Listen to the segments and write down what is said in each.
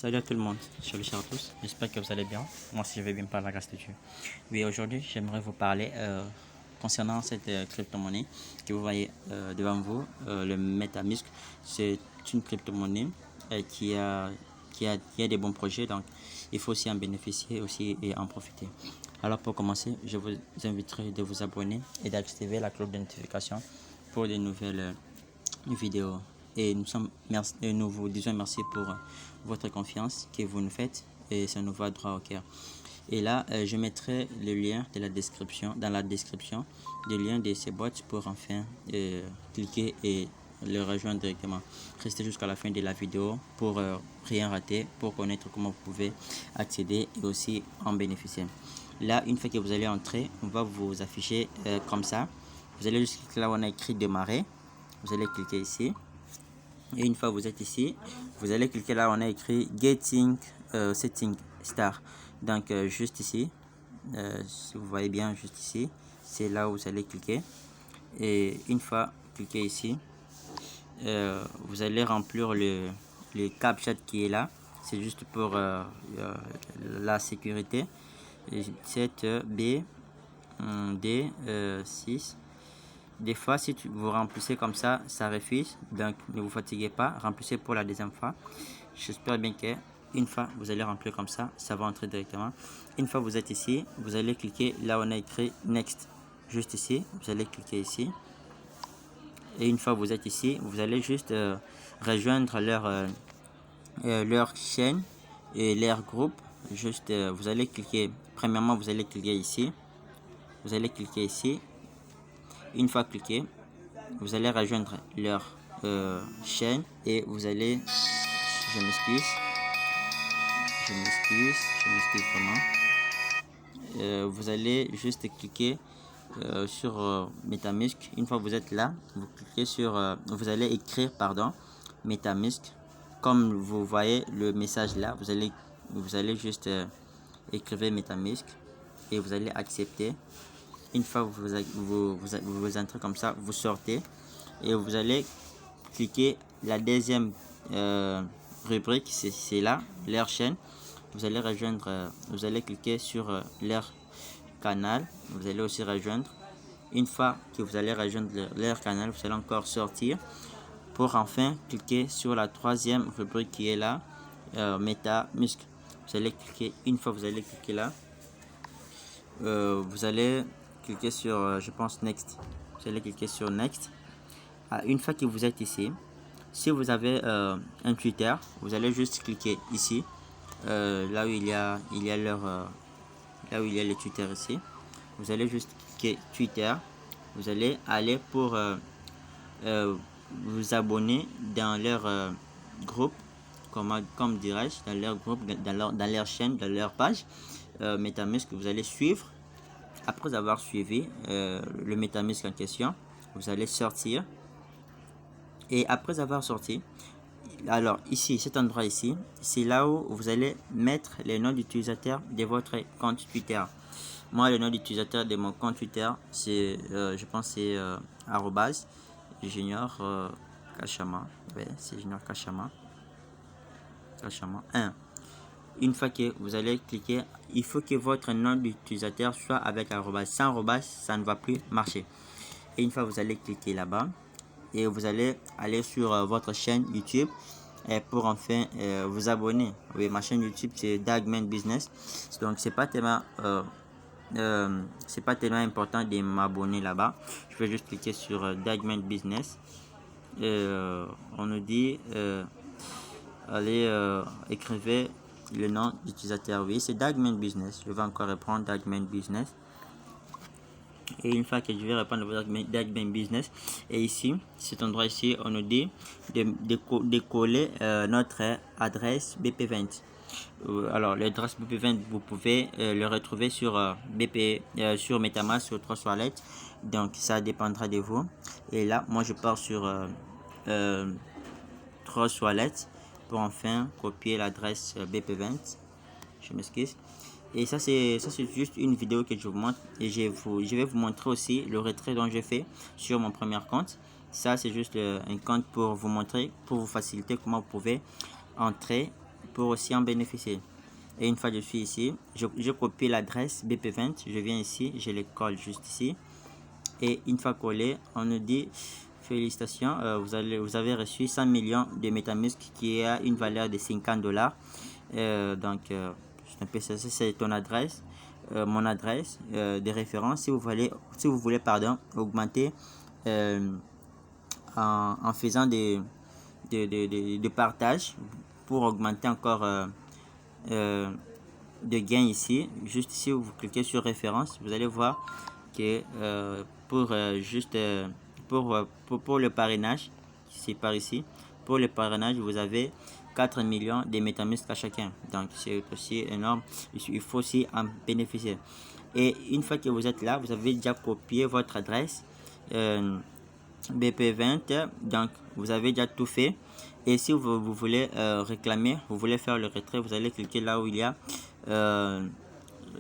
Salut à tout le monde, salut à tous, j'espère que vous allez bien. Moi aussi je vais bien par la grâce de Dieu. Oui, aujourd'hui j'aimerais vous parler concernant cette crypto-monnaie que vous voyez devant vous, le MetaMask. C'est une crypto-monnaie qui a des bons projets, donc il faut aussi en bénéficier aussi et en profiter. Alors pour commencer, je vous inviterai de vous abonner et d'activer la cloche de notification pour de nouvelles vidéos. Et nous vous disons merci pour votre confiance que vous nous faites et ça nous va droit au cœur. Et là, je mettrai le lien de la description, dans la description, le lien de ces boîtes pour enfin cliquer et le rejoindre directement. Restez jusqu'à la fin de la vidéo pour rien rater, pour connaître comment vous pouvez accéder et aussi en bénéficier. Là, une fois que vous allez entrer, on va vous afficher comme ça. Vous allez juste cliquer là où on a écrit démarrer. Vous allez cliquer ici. Et une fois que vous êtes ici, vous allez cliquer là où on a écrit Getting Setting Star. Donc juste ici, si vous voyez bien juste ici, c'est là où vous allez cliquer. Et une fois cliqué ici, vous allez remplir le captcha qui est là. C'est juste pour la sécurité. 7B D 6. Des fois, si vous remplissez comme ça, ça refuse. Donc, ne vous fatiguez pas. Remplissez pour la deuxième fois. J'espère bien que une fois vous allez remplir comme ça, ça va entrer directement. Une fois vous êtes ici, vous allez cliquer là où on a écrit Next. Juste ici, vous allez cliquer ici. Et une fois vous êtes ici, vous allez juste rejoindre leur chaîne et leur groupe. Juste, vous allez cliquer. Premièrement, vous allez cliquer ici. Vous allez cliquer ici. Une fois cliqué, vous allez rejoindre leur chaîne et vous allez, je m'excuse vraiment, vous allez juste cliquer sur MetaMask. Une fois que vous êtes là, vous cliquez sur, vous allez écrire pardon MetaMask comme vous voyez le message là. Vous allez juste écrire MetaMask et vous allez accepter. Une fois que vous entrez comme ça, vous sortez et vous allez cliquer la deuxième rubrique, c'est là, leur chaîne. Vous allez rejoindre, vous allez cliquer sur leur canal, vous allez aussi rejoindre. Une fois que vous allez rejoindre leur canal, vous allez encore sortir pour enfin cliquer sur la troisième rubrique qui est là, MetaMask. Vous allez cliquer, une fois vous allez cliquer là, vous allez cliquer sur, je pense, Next. Vous allez cliquer sur Next. Une fois que vous êtes ici, si vous avez un Twitter, vous allez juste cliquer ici, là où il y a leur, là où il y a le Twitter ici. Vous allez juste cliquer Twitter. Vous allez aller pour vous abonner dans leur groupe, comme dirais-je, dans leur groupe, dans leur chaîne, dans leur page MetaMask que vous allez suivre. Après avoir suivi le MetaMask en question, vous allez sortir. Et après avoir sorti, alors ici, cet endroit ici, c'est là où vous allez mettre les noms d'utilisateurs de votre compte Twitter. Moi, le nom d'utilisateur de mon compte Twitter, c'est, je pense, c'est @junior Kachama. Ouais, c'est Junior Kachama 1. Une fois que vous allez cliquer, il faut que votre nom d'utilisateur soit avec arrobas. Sans arrobas, ça ne va plus marcher. Et une fois vous allez cliquer là-bas et vous allez aller sur votre chaîne YouTube et pour enfin vous abonner. Oui, ma chaîne YouTube c'est Dagman Business. Donc c'est pas tellement important de m'abonner là-bas. Je vais juste cliquer sur Dagman Business. On nous dit allez écrivez le nom d'utilisateur. Oui, c'est Dagman Business. Je vais encore répondre Dagman Business. Et une fois que je vais répondre à Dagman Business, et ici, cet endroit ici, on nous dit de coller notre adresse BP20. Alors, l'adresse BP20, vous pouvez le retrouver sur sur MetaMask, sur Trust Wallet. Donc, ça dépendra de vous. Et là, moi, je pars sur Trust Wallet pour enfin copier l'adresse BP20. Je m'excuse. Et ça c'est juste une vidéo que je vous montre et je vais vous montrer aussi le retrait dont j'ai fait sur mon premier compte. Ça c'est juste un compte pour vous montrer, pour vous faciliter comment vous pouvez entrer pour aussi en bénéficier. Et une fois que je suis ici, je copie l'adresse BP20, je viens ici, je les colle juste ici. Et une fois collé, on nous dit félicitations, vous avez reçu 100 millions de MetaMask qui a une valeur de $50. C'est ton adresse, mon adresse de référence. Si vous voulez augmenter en faisant des partages pour augmenter encore de gains ici. Juste ici, vous cliquez sur référence, vous allez voir que pour le parrainage, c'est par ici, pour le parrainage, vous avez 4 millions de MetaMask à chacun. Donc, c'est aussi énorme. Il faut aussi en bénéficier. Et une fois que vous êtes là, vous avez déjà copié votre adresse BP20. Donc, vous avez déjà tout fait. Et si vous voulez réclamer, vous voulez faire le retrait, vous allez cliquer là où il y a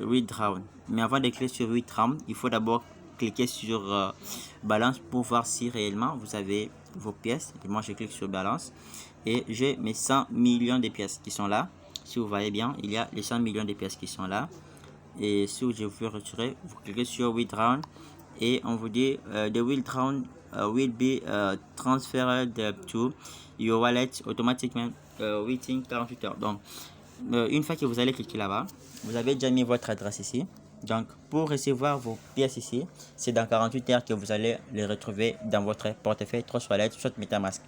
Withdraw. Mais avant de cliquer sur Withdraw, il faut d'abord cliquer sur Balance pour voir si réellement vous avez vos pièces. Et moi, je clique sur Balance et j'ai mes 100 millions de pièces qui sont là. Si vous voyez bien, il y a les 100 millions de pièces qui sont là. Et si je veux retirer, vous cliquez sur Withdraw et on vous dit The withdraw will be transferred to your wallet automatically within 48 heures. Donc, une fois que vous allez cliquer là-bas, vous avez déjà mis votre adresse ici. Donc, pour recevoir vos pièces ici, c'est dans 48 heures que vous allez les retrouver dans votre portefeuille Trust Wallet, soit MetaMask.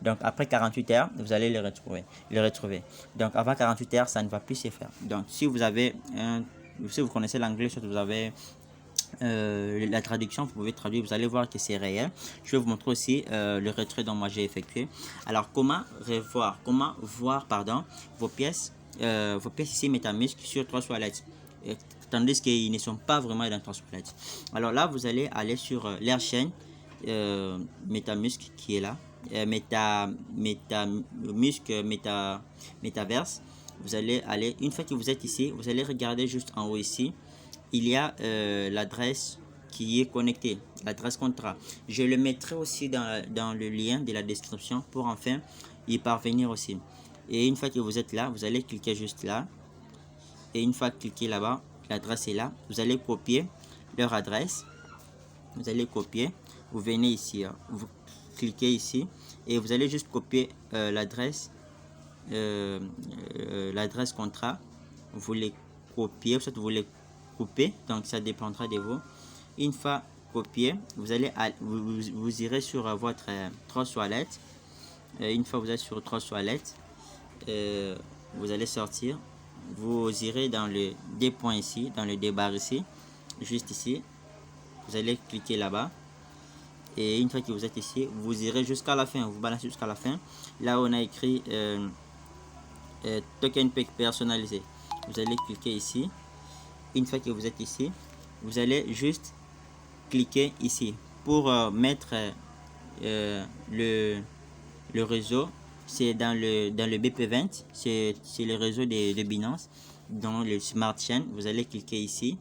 Donc, après 48 heures, vous allez les retrouver. Donc, avant 48 heures, ça ne va plus se faire. Donc, si vous connaissez l'anglais, soit vous avez la traduction, vous pouvez traduire, vous allez voir que c'est réel. Je vais vous montrer aussi le retrait dont moi j'ai effectué. Alors, comment voir vos pièces ici MetaMask sur Trust Wallet, tandis qu'ils ne sont pas vraiment dans Trust Wallet. Alors là, vous allez aller sur leur chaîne MetaMask qui est là, Metaverse. Vous allez aller, une fois que vous êtes ici, vous allez regarder juste en haut ici, il y a l'adresse qui est connectée, l'adresse contrat. Je le mettrai aussi dans le lien de la description pour enfin y parvenir aussi. Et une fois que vous êtes là, vous allez cliquer juste là. Et une fois cliqué là-bas, l'adresse est là. Vous allez copier leur adresse. Vous allez copier. Vous venez ici. Vous cliquez ici. Et vous allez juste copier l'adresse contrat. Vous les copiez. Soit vous les coupez. Donc ça dépendra de vous. Une fois copié, vous irez sur votre Trust Wallet. Une fois vous êtes sur Trust Wallet, vous allez sortir, vous irez dans le deux points ici, dans le deux barres ici, juste ici, vous allez cliquer là-bas et une fois que vous êtes ici, vous irez jusqu'à la fin, vous balancez jusqu'à la fin, là où on a écrit token personnalisé, vous allez cliquer ici. Une fois que vous êtes ici, vous allez juste cliquer ici pour mettre le réseau. C'est dans le BP20, c'est le réseau de Binance, dans le Smart Chain. Vous allez cliquer ici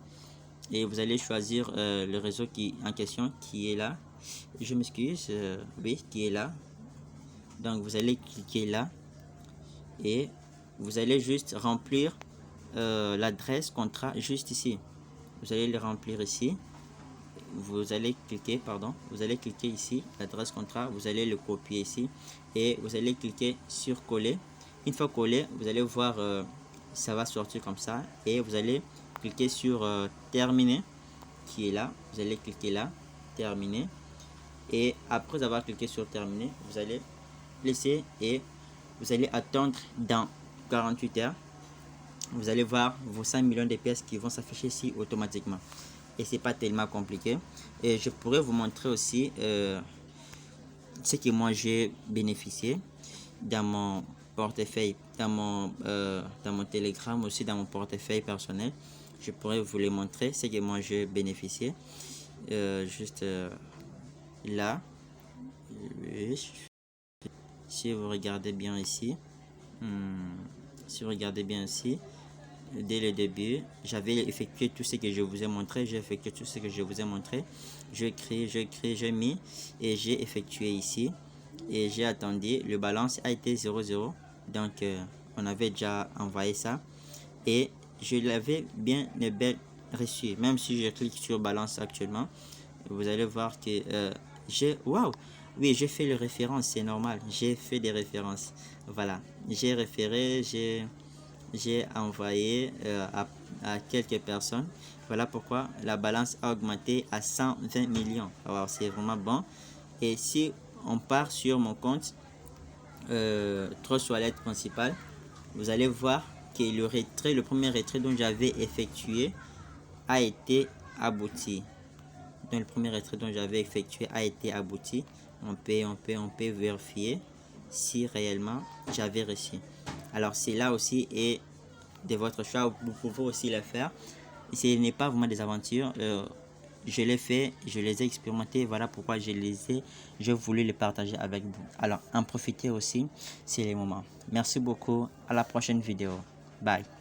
et vous allez choisir le réseau en question qui est là. Je m'excuse, oui, qui est là. Donc vous allez cliquer là et vous allez juste remplir l'adresse contrat juste ici. Vous allez le remplir ici. Vous allez cliquer ici, l'adresse contrat, vous allez le copier ici et vous allez cliquer sur coller. Une fois collé, vous allez voir ça va sortir comme ça et vous allez cliquer sur terminer qui est là. Vous allez cliquer là, terminer, et après avoir cliqué sur terminer, vous allez laisser et vous allez attendre dans 48 heures. Vous allez voir vos 5 millions de pièces qui vont s'afficher ici automatiquement. Et c'est pas tellement compliqué. Et je pourrais vous montrer aussi ce que moi j'ai bénéficié dans mon portefeuille, dans mon Telegram, aussi dans mon portefeuille personnel. Je pourrais vous les montrer ce que moi j'ai bénéficié. Juste là. Si vous regardez bien ici, dès le début, j'avais effectué tout ce que je vous ai montré. J'ai créé, j'ai mis et j'ai effectué ici. Et j'ai attendu. Le balance a été 0,0. Donc, on avait déjà envoyé ça et je l'avais bien reçu. Même si je clique sur balance actuellement, vous allez voir que waouh, oui, j'ai fait les références, c'est normal, j'ai fait des références. Voilà, j'ai référé, j'ai envoyé à quelques personnes. Voilà pourquoi la balance a augmenté à 120 millions. Alors c'est vraiment bon. Et si on part sur mon compte Trust Wallet principal, vous allez voir que le premier retrait dont j'avais effectué a été abouti. Donc le premier retrait dont j'avais effectué a été abouti. On peut vérifier si réellement j'avais reçu. Alors c'est là aussi et de votre choix, vous pouvez aussi le faire. Ce n'est pas vraiment des aventures. Je l'ai fait, je les ai expérimentés, voilà pourquoi j'ai voulu les partager avec vous. Alors en profitez aussi, c'est les moments. Merci beaucoup, à la prochaine vidéo. Bye.